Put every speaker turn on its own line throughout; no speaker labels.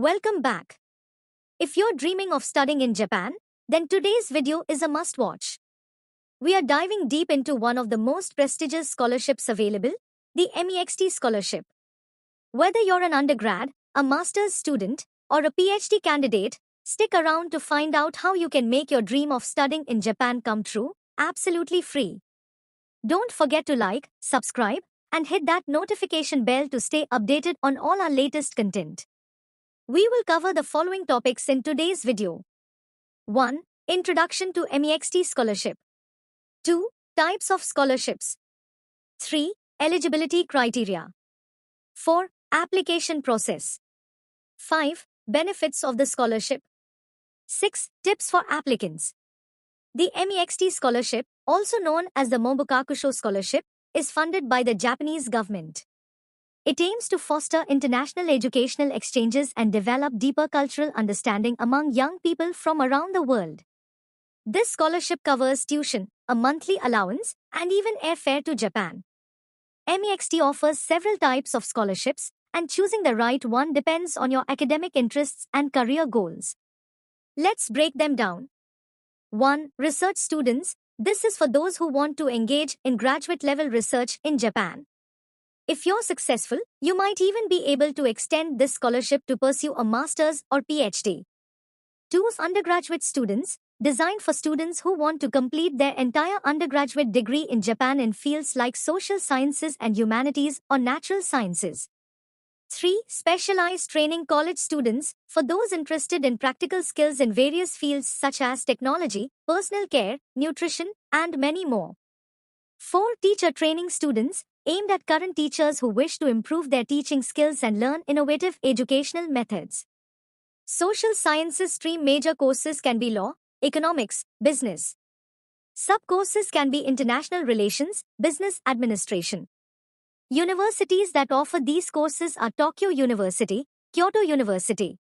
Welcome back. If you're dreaming of studying in Japan, then today's video is a must-watch. We are diving deep into one of the most prestigious scholarships available, the MEXT Scholarship. Whether you're an undergrad, a master's student, or a PhD candidate, stick around to find out how you can make your dream of studying in Japan come true, absolutely free. Don't forget to like, subscribe, and hit that notification bell to stay updated on all our latest content. We will cover the following topics in today's video. 1. Introduction to MEXT Scholarship. 2. Types of scholarships. 3. Eligibility criteria. 4. Application process. 5. Benefits of the scholarship. 6. Tips for applicants. The MEXT Scholarship, also known as the Mobukakusho Scholarship, is funded by the Japanese government. It aims to foster international educational exchanges and develop deeper cultural understanding among young people from around the world. This scholarship covers tuition, a monthly allowance, and even airfare to Japan. MEXT offers several types of scholarships, and choosing the right one depends on your academic interests and career goals. Let's break them down. 1. Research students. This is for those who want to engage in graduate-level research in Japan. If you're successful, you might even be able to extend this scholarship to pursue a master's or PhD. 2. Undergraduate students, designed for students who want to complete their entire undergraduate degree in Japan in fields like social sciences and humanities or natural sciences. 3. Specialized training college students, for those interested in practical skills in various fields such as technology, personal care, nutrition, and many more. 4. Teacher training students, aimed at current teachers who wish to improve their teaching skills and learn innovative educational methods. Social sciences stream major courses can be law, economics, business. Sub-courses can be international relations, business administration. Universities that offer these courses are Tokyo University, Kyoto University.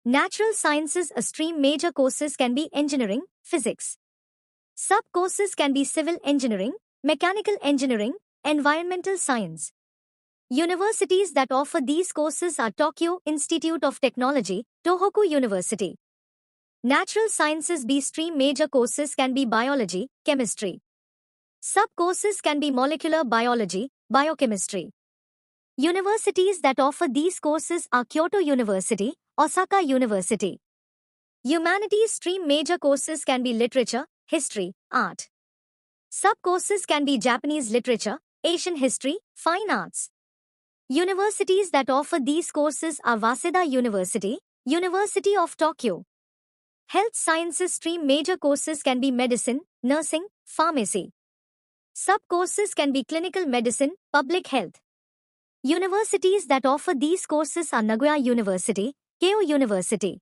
Natural sciences stream major courses can be engineering, physics. Sub-courses can be civil engineering, mechanical engineering, environmental science. Universities that offer these courses are Tokyo Institute of Technology, Tohoku University. Natural sciences B-stream major courses can be biology, chemistry. Sub-courses can be molecular biology, biochemistry. Universities that offer these courses are Kyoto University, Osaka University. Humanities stream major courses can be literature, history, art. Sub-courses can be Japanese literature, Asian history, fine arts. Universities that offer these courses are Waseda University, University of Tokyo. Health sciences stream major courses can be medicine, nursing, pharmacy. Sub-courses can be clinical medicine, public health. Universities that offer these courses are Nagoya University, Keio University.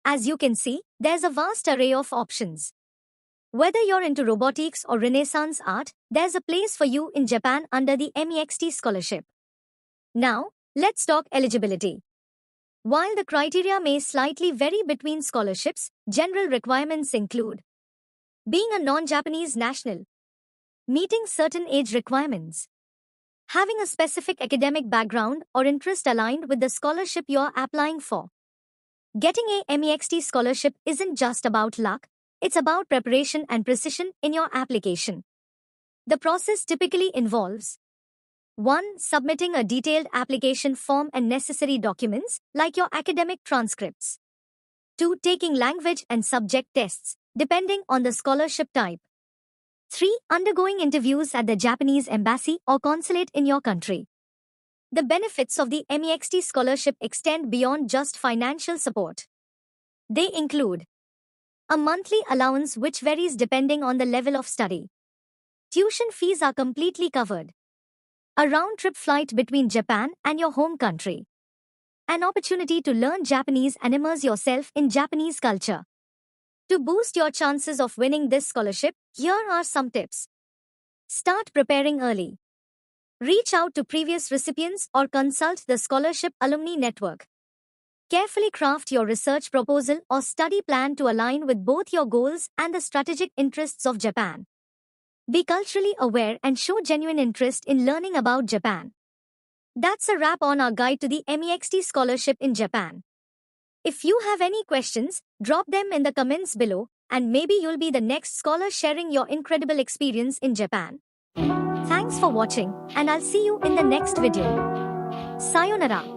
As you can see, there's a vast array of options. Whether you're into robotics or Renaissance art, there's a place for you in Japan under the MEXT Scholarship. Now, let's talk eligibility. While the criteria may slightly vary between scholarships, general requirements include being a non-Japanese national, meeting certain age requirements, having a specific academic background or interest aligned with the scholarship you're applying for. Getting a MEXT scholarship isn't just about luck, it's about preparation and precision in your application. The process typically involves 1. Submitting a detailed application form and necessary documents, like your academic transcripts. 2. Taking language and subject tests, depending on the scholarship type. 3. Undergoing interviews at the Japanese embassy or consulate in your country. The benefits of the MEXT scholarship extend beyond just financial support. They include a monthly allowance which varies depending on the level of study. Tuition fees are completely covered. A round-trip flight between Japan and your home country. An opportunity to learn Japanese and immerse yourself in Japanese culture. To boost your chances of winning this scholarship, here are some tips. Start preparing early. Reach out to previous recipients or consult the Scholarship Alumni Network. Carefully craft your research proposal or study plan to align with both your goals and the strategic interests of Japan. Be culturally aware and show genuine interest in learning about Japan. That's a wrap on our guide to the MEXT Scholarship in Japan. If you have any questions, drop them in the comments below, and maybe you'll be the next scholar sharing your incredible experience in Japan. Thanks for watching, and I'll see you in the next video. Sayonara.